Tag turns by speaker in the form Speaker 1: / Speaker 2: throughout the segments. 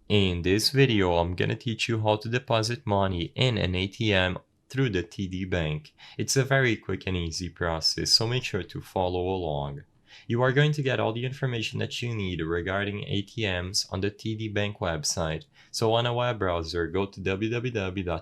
Speaker 1: In this video, I'm gonna teach you how to deposit money in an ATM through the TD Bank. It's a very quick and easy process, so make sure to follow along. You are going to get all the information that you need regarding ATMs on the TD Bank website. So on a web browser, go to www.td.com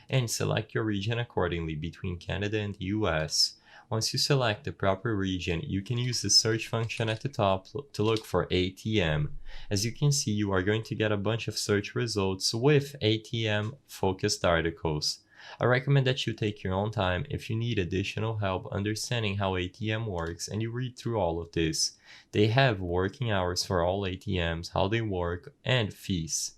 Speaker 1: and select your region accordingly between Canada and the US. Once you select the proper region, you can use the search function at the top to look for ATM. As you can see, you are going to get a bunch of search results with ATM focused articles. I recommend that you take your own time if you need additional help understanding how ATM works and you read through all of this. They have working hours for all ATMs, how they work, and fees.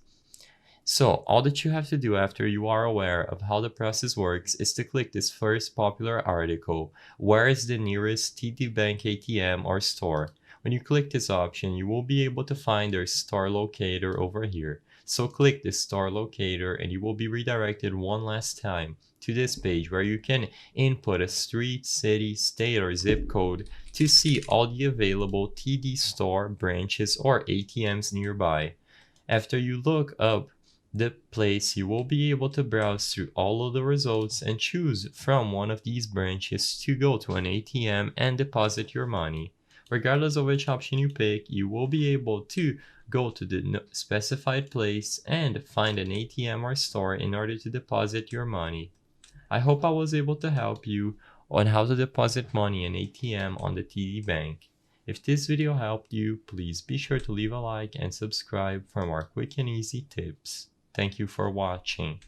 Speaker 1: So all that you have to do after you are aware of how the process works is to click this first popular article, where is the nearest TD Bank ATM or store. When you click this option, you will be able to find their store locator over here. So click this store locator and you will be redirected one last time to this page where you can input a street, city, state, or zip code to see all the available TD store branches or ATMs nearby. After you look up the place, you will be able to browse through all of the results and choose from one of these branches to go to an ATM and deposit your money. Regardless of which option you pick, you will be able to go to the specified place and find an ATM or store in order to deposit your money. I hope I was able to help you on how to deposit money in ATM on the TD Bank. If this video helped you, please be sure to leave a like and subscribe for more quick and easy tips. Thank you for watching.